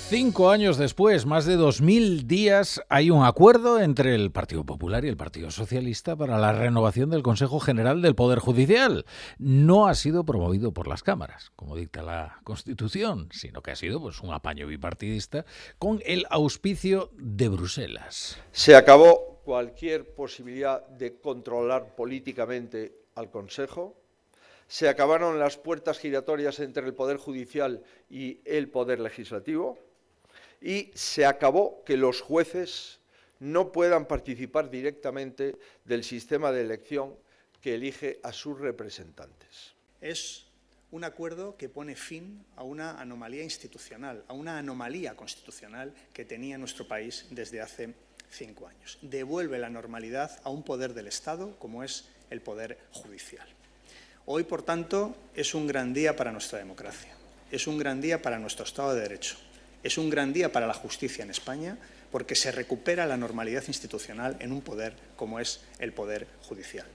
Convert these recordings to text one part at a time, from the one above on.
5 años después, más de 2000 días, hay un acuerdo entre el Partido Popular y el Partido Socialista para la renovación del Consejo General del Poder Judicial. No ha sido promovido por las cámaras, como dicta la Constitución, sino que ha sido un apaño bipartidista con el auspicio de Bruselas. Se acabó cualquier posibilidad de controlar políticamente al Consejo. Se acabaron las puertas giratorias entre el Poder Judicial y el Poder Legislativo. Y se acabó que los jueces no puedan participar directamente del sistema de elección que elige a sus representantes. Es un acuerdo que pone fin a una anomalía institucional, a una anomalía constitucional que tenía nuestro país desde hace 5 años. Devuelve la normalidad a un poder del Estado como es el Poder Judicial. Hoy, por tanto, es un gran día para nuestra democracia, es un gran día para nuestro Estado de Derecho. Es un gran día para la justicia en España porque se recupera la normalidad institucional en un poder como es el Poder Judicial.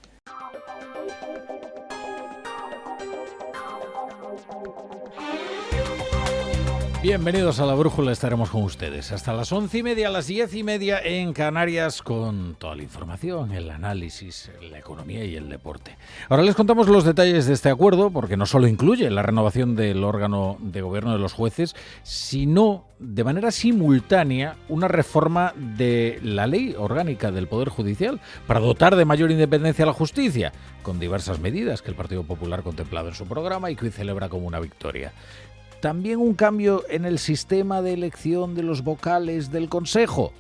Bienvenidos a La Brújula, estaremos con ustedes hasta las 11:30, a las 10:30 en Canarias con toda la información, el análisis, la economía y el deporte. Ahora les contamos los detalles de este acuerdo porque no solo incluye la renovación del órgano de gobierno de los jueces, sino de manera simultánea una reforma de la ley orgánica del Poder Judicial para dotar de mayor independencia a la justicia, con diversas medidas que el Partido Popular ha contemplado en su programa y que hoy celebra como una victoria. También un cambio en el sistema de elección de los vocales del Consejo.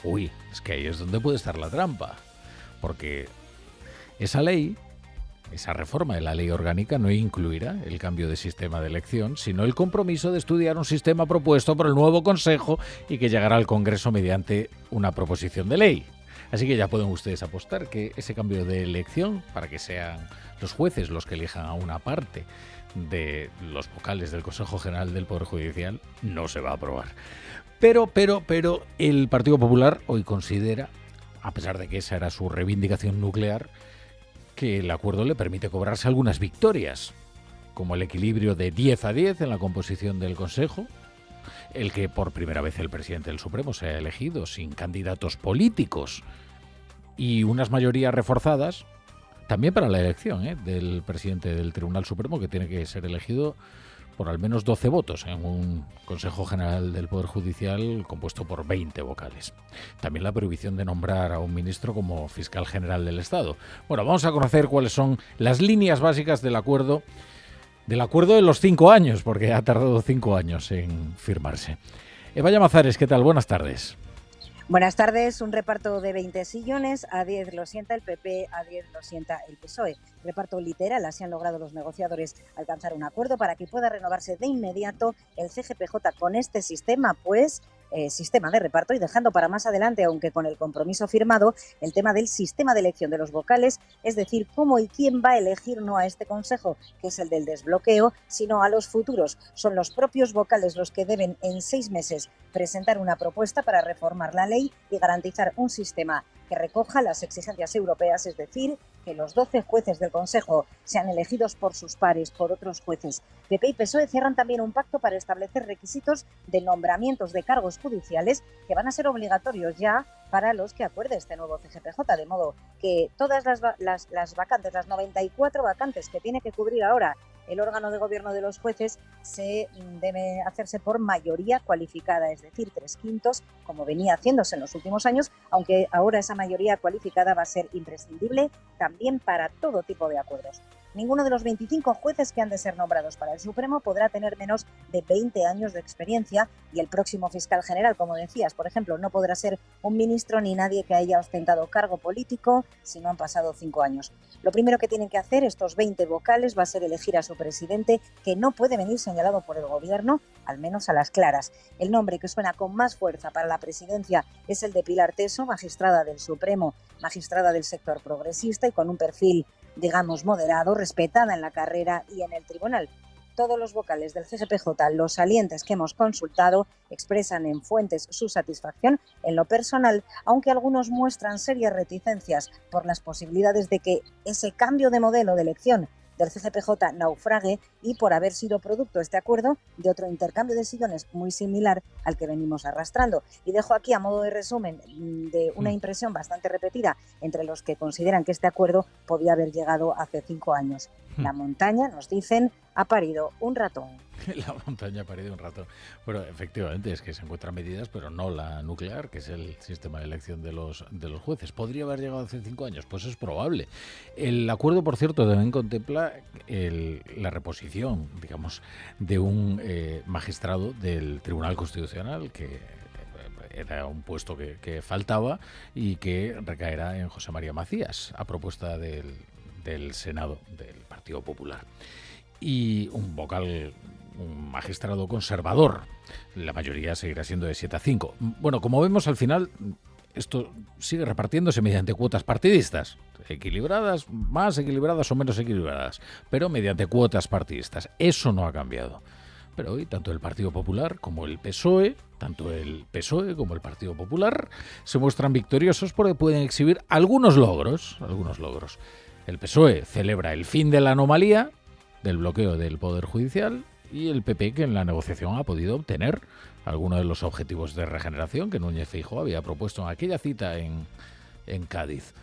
Uy, es que ahí es donde puede estar la trampa, porque esa ley, esa reforma de la ley orgánica no incluirá el cambio de sistema de elección, sino el compromiso de estudiar un sistema propuesto por el nuevo Consejo y que llegará al Congreso mediante una proposición de ley. Así que ya pueden ustedes apostar que ese cambio de elección, para que sean los jueces los que elijan a una parte de los vocales del Consejo General del Poder Judicial, no se va a aprobar. Pero el Partido Popular hoy considera, a pesar de que esa era su reivindicación nuclear, que el acuerdo le permite cobrarse algunas victorias, como el equilibrio de 10-10 en la composición del Consejo, el que por primera vez el presidente del Supremo sea elegido sin candidatos políticos y unas mayorías reforzadas también para la elección del presidente del Tribunal Supremo, que tiene que ser elegido por al menos 12 votos en un Consejo General del Poder Judicial compuesto por 20 vocales. También la prohibición de nombrar a un ministro como fiscal general del Estado. Bueno, vamos a conocer cuáles son las líneas básicas del acuerdo de los 5 años, porque ha tardado 5 años en firmarse. Eva Llamazares, ¿qué tal? Buenas tardes. Buenas tardes. Un reparto de 20 sillones, a 10 lo sienta el PP, a 10 lo sienta el PSOE. Reparto literal, así han logrado los negociadores alcanzar un acuerdo para que pueda renovarse de inmediato el CGPJ con este sistema, sistema de reparto, y dejando para más adelante, aunque con el compromiso firmado, el tema del sistema de elección de los vocales, es decir, cómo y quién va a elegir no a este consejo, que es el del desbloqueo, sino a los futuros. Son los propios vocales los que deben en 6 meses presentar una propuesta para reformar la ley y garantizar un sistema que recoja las exigencias europeas, es decir, que los 12 jueces del Consejo sean elegidos por sus pares, por otros jueces. PP y PSOE cierran también un pacto para establecer requisitos de nombramientos de cargos judiciales que van a ser obligatorios ya para los que acuerde este nuevo CGPJ, de modo que todas las vacantes, las 94 vacantes que tiene que cubrir ahora el órgano de gobierno de los jueces, se debe hacerse por mayoría cualificada, es decir, 3/5, como venía haciéndose en los últimos años, aunque ahora esa mayoría cualificada va a ser imprescindible también para todo tipo de acuerdos. Ninguno de los 25 jueces que han de ser nombrados para el Supremo podrá tener menos de 20 años de experiencia, y el próximo fiscal general, como decías, por ejemplo, no podrá ser un ministro ni nadie que haya ostentado cargo político si no han pasado 5 años. Lo primero que tienen que hacer estos 20 vocales va a ser elegir a su presidente, que no puede venir señalado por el gobierno, al menos a las claras. El nombre que suena con más fuerza para la presidencia es el de Pilar Teso, magistrada del Supremo, magistrada del sector progresista y con un perfil, digamos, moderado, respetada en la carrera y en el tribunal. Todos los vocales del CGPJ, los salientes que hemos consultado, expresan en fuentes su satisfacción en lo personal, aunque algunos muestran serias reticencias por las posibilidades de que ese cambio de modelo de elección del CGPJ naufrague y por haber sido producto este acuerdo de otro intercambio de sillones muy similar al que venimos arrastrando. Y dejo aquí a modo de resumen de una impresión bastante repetida entre los que consideran que este acuerdo podía haber llegado hace 5 años. La montaña, nos dicen, ha parido un ratón. La montaña ha parido un ratón. Bueno, efectivamente, es que se encuentran medidas, pero no la nuclear, que es el sistema de elección de los jueces. ¿Podría haber llegado hace 5 años? Pues es probable. El acuerdo, por cierto, también contempla la reposición, digamos, de un magistrado del Tribunal Constitucional, que era un puesto que faltaba y que recaerá en José María Macías, a propuesta del Senado del Partido Popular. Y un magistrado conservador. La mayoría seguirá siendo de 7-5. Bueno, como vemos, al final esto sigue repartiéndose mediante cuotas partidistas, equilibradas, más equilibradas o menos equilibradas, pero mediante cuotas partidistas. Eso no ha cambiado. Pero hoy tanto el Partido Popular como el PSOE, tanto el PSOE como el Partido Popular, se muestran victoriosos porque pueden exhibir algunos logros. El PSOE celebra el fin de la anomalía del bloqueo del Poder Judicial y el PP, que en la negociación ha podido obtener algunos de los objetivos de regeneración que Núñez Feijóo había propuesto en aquella cita en Cádiz.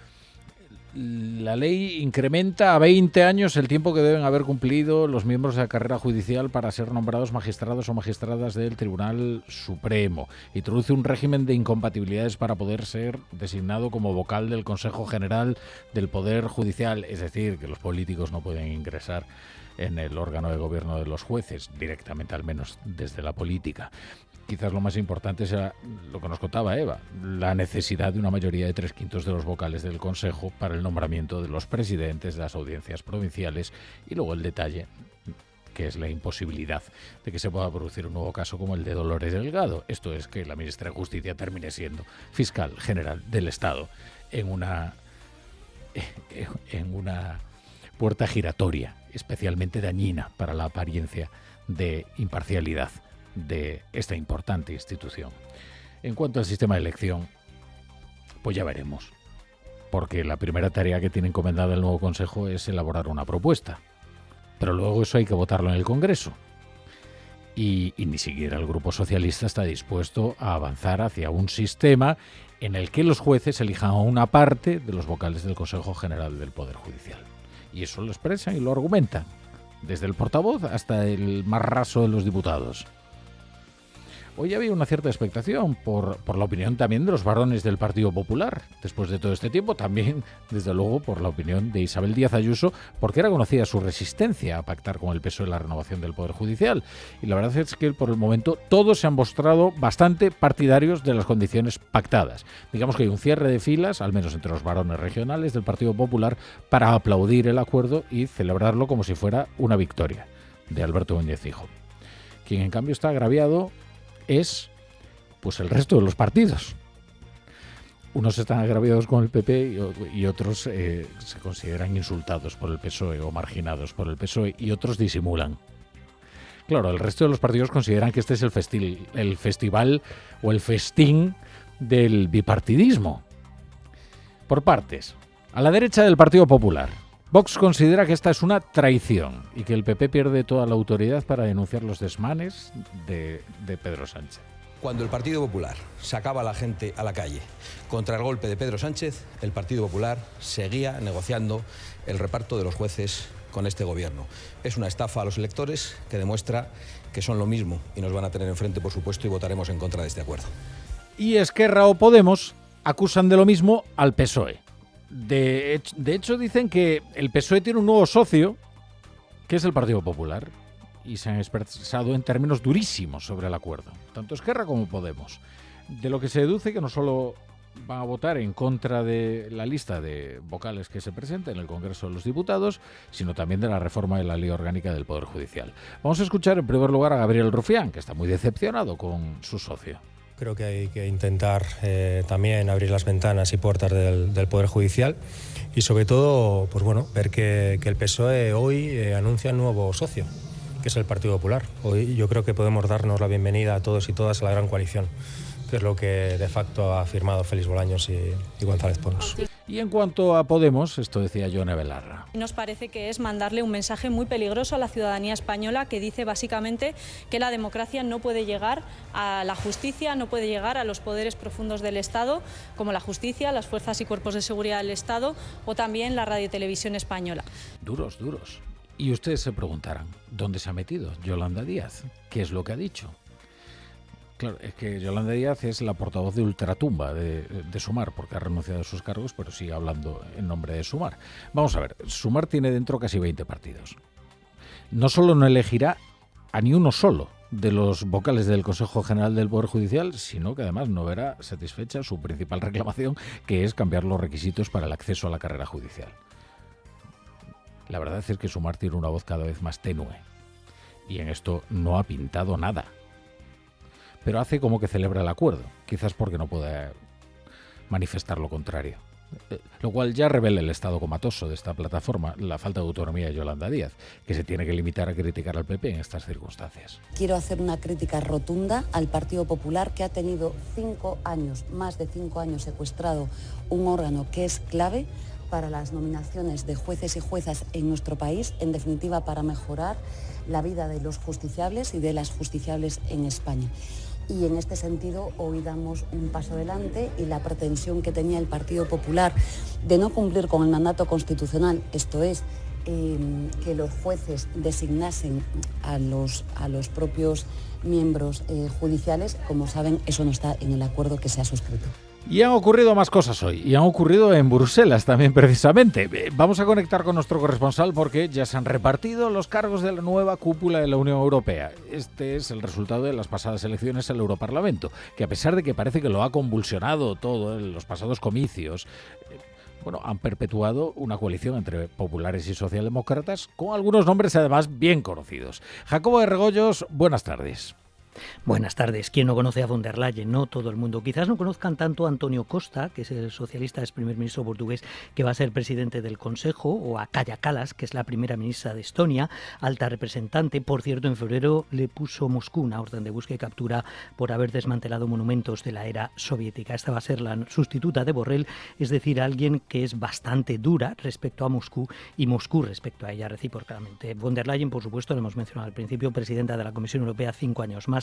La ley incrementa a 20 años el tiempo que deben haber cumplido los miembros de la carrera judicial para ser nombrados magistrados o magistradas del Tribunal Supremo. Introduce un régimen de incompatibilidades para poder ser designado como vocal del Consejo General del Poder Judicial, es decir, que los políticos no pueden ingresar en el órgano de gobierno de los jueces, directamente al menos desde la política. Quizás lo más importante sea lo que nos contaba Eva, la necesidad de una mayoría de 3/5 de los vocales del Consejo para el nombramiento de los presidentes de las audiencias provinciales y luego el detalle, que es la imposibilidad de que se pueda producir un nuevo caso como el de Dolores Delgado. Esto es, que la ministra de Justicia termine siendo fiscal general del Estado en una puerta giratoria especialmente dañina para la apariencia de imparcialidad de esta importante institución. En cuanto al sistema de elección, pues ya veremos, porque la primera tarea que tiene encomendada el nuevo Consejo es elaborar una propuesta, pero luego eso hay que votarlo en el Congreso. Y ni siquiera el Grupo Socialista está dispuesto a avanzar hacia un sistema en el que los jueces elijan a una parte de los vocales del Consejo General del Poder Judicial. Y eso lo expresan y lo argumentan, desde el portavoz hasta el más raso de los diputados. Hoy había una cierta expectación por la opinión también de los varones del Partido Popular, después de todo este tiempo, también, desde luego, por la opinión de Isabel Díaz Ayuso, porque era conocida su resistencia a pactar con el PSOE la renovación del Poder Judicial. Y la verdad es que, por el momento, todos se han mostrado bastante partidarios de las condiciones pactadas. Digamos que hay un cierre de filas, al menos entre los varones regionales del Partido Popular, para aplaudir el acuerdo y celebrarlo como si fuera una victoria de Alberto Núñez Feijóo. Quien, en cambio, está agraviado es pues el resto de los partidos. Unos están agraviados con el PP y otros se consideran insultados por el PSOE o marginados por el PSOE y otros disimulan. Claro, el resto de los partidos consideran que este es el festival o el festín del bipartidismo. Por partes. A la derecha del Partido Popular, Vox considera que esta es una traición y que el PP pierde toda la autoridad para denunciar los desmanes de Pedro Sánchez. Cuando el Partido Popular sacaba a la gente a la calle contra el golpe de Pedro Sánchez, el Partido Popular seguía negociando el reparto de los jueces con este gobierno. Es una estafa a los electores que demuestra que son lo mismo y nos van a tener enfrente, por supuesto, y votaremos en contra de este acuerdo. Y Esquerra o Podemos acusan de lo mismo al PSOE. De hecho, dicen que el PSOE tiene un nuevo socio, que es el Partido Popular, y se han expresado en términos durísimos sobre el acuerdo, tanto Esquerra como Podemos. De lo que se deduce que no solo van a votar en contra de la lista de vocales que se presenta en el Congreso de los Diputados, sino también de la reforma de la Ley Orgánica del Poder Judicial. Vamos a escuchar en primer lugar a Gabriel Rufián, que está muy decepcionado con su socio. Creo que hay que intentar también abrir las ventanas y puertas del Poder Judicial y sobre todo pues bueno, ver que el PSOE hoy anuncia un nuevo socio, que es el Partido Popular. Hoy yo creo que podemos darnos la bienvenida a todos y todas a la gran coalición, que es lo que de facto ha firmado Félix Bolaños y González Pons. Y en cuanto a Podemos, esto decía Yone Belarra. Nos parece que es mandarle un mensaje muy peligroso a la ciudadanía española que dice básicamente que la democracia no puede llegar a la justicia, no puede llegar a los poderes profundos del Estado, como la justicia, las fuerzas y cuerpos de seguridad del Estado o también la Radio y Televisión Española. Duros. Y ustedes se preguntarán, ¿dónde se ha metido Yolanda Díaz? ¿Qué es lo que ha dicho? Claro, es que Yolanda Díaz es la portavoz de ultratumba de Sumar, porque ha renunciado a sus cargos, pero sigue hablando en nombre de Sumar. Vamos a ver, Sumar tiene dentro casi 20 partidos. No solo no elegirá a ni uno solo de los vocales del Consejo General del Poder Judicial, sino que además no verá satisfecha su principal reclamación, que es cambiar los requisitos para el acceso a la carrera judicial. La verdad es que Sumar tiene una voz cada vez más tenue, y en esto no ha pintado nada. Pero hace como que celebra el acuerdo, quizás porque no puede manifestar lo contrario. Lo cual ya revela el estado comatoso de esta plataforma, la falta de autonomía de Yolanda Díaz, que se tiene que limitar a criticar al PP en estas circunstancias. Quiero hacer una crítica rotunda al Partido Popular, que ha tenido 5 años, más de 5 años secuestrado un órgano que es clave para las nominaciones de jueces y juezas en nuestro país, en definitiva para mejorar la vida de los justiciables y de las justiciables en España. Y en este sentido hoy damos un paso adelante, y la pretensión que tenía el Partido Popular de no cumplir con el mandato constitucional, esto es, que los jueces designasen a los propios miembros judiciales, como saben, eso no está en el acuerdo que se ha suscrito. Y han ocurrido más cosas hoy, y han ocurrido en Bruselas también precisamente. Vamos a conectar con nuestro corresponsal porque ya se han repartido los cargos de la nueva cúpula de la Unión Europea. Este es el resultado de las pasadas elecciones al Europarlamento, que a pesar de que parece que lo ha convulsionado todo en los pasados comicios, han perpetuado una coalición entre populares y socialdemócratas con algunos nombres además bien conocidos. Jacobo de Regoyos, buenas tardes. Buenas tardes. ¿Quién no conoce a von der Leyen? No todo el mundo. Quizás no conozcan tanto a Antonio Costa, que es el socialista, es primer ministro portugués, que va a ser presidente del Consejo, o a Kaja Kallas, que es la primera ministra de Estonia, alta representante. Por cierto, en febrero le puso Moscú una orden de búsqueda y captura por haber desmantelado monumentos de la era soviética. Esta va a ser la sustituta de Borrell, es decir, alguien que es bastante dura respecto a Moscú y Moscú respecto a ella recíprocamente. Von der Leyen, por supuesto, lo hemos mencionado al principio, presidenta de la Comisión Europea 5 años más.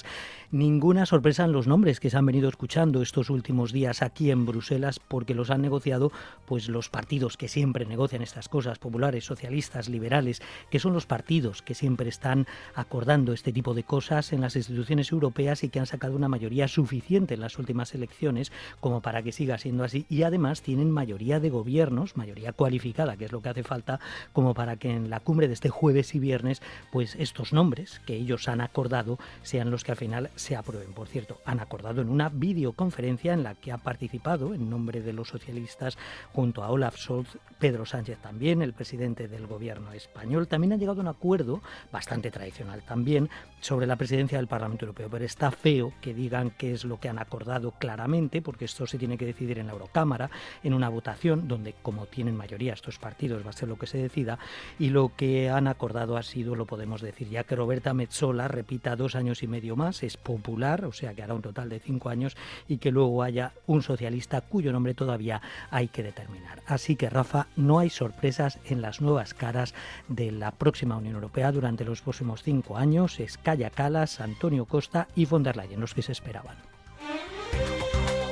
Ninguna sorpresa en los nombres que se han venido escuchando estos últimos días aquí en Bruselas, porque los han negociado pues los partidos que siempre negocian estas cosas, populares, socialistas, liberales, que son los partidos que siempre están acordando este tipo de cosas en las instituciones europeas y que han sacado una mayoría suficiente en las últimas elecciones como para que siga siendo así, y además tienen mayoría de gobiernos, mayoría cualificada, que es lo que hace falta como para que en la cumbre de este jueves y viernes pues estos nombres que ellos han acordado sean los que al final se aprueben. Por cierto, han acordado en una videoconferencia en la que ha participado en nombre de los socialistas junto a Olaf Scholz, Pedro Sánchez también, el presidente del gobierno español. También han llegado a un acuerdo bastante tradicional también sobre la presidencia del Parlamento Europeo, pero está feo que digan qué es lo que han acordado claramente, porque esto se tiene que decidir en la Eurocámara, en una votación donde, como tienen mayoría estos partidos, va a ser lo que se decida, y lo que han acordado ha sido, lo podemos decir ya, que Roberta Metsola repita 2 años y medio más, es popular, o sea que hará un total de 5 años, y que luego haya un socialista cuyo nombre todavía hay que determinar. Así que, Rafa, no hay sorpresas en las nuevas caras de la próxima Unión Europea durante los próximos 5 años. Es Kaja Kallas, Antonio Costa y von der Leyen los que se esperaban.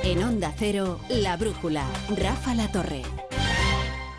En Onda Cero, La Brújula, Rafa La Torre.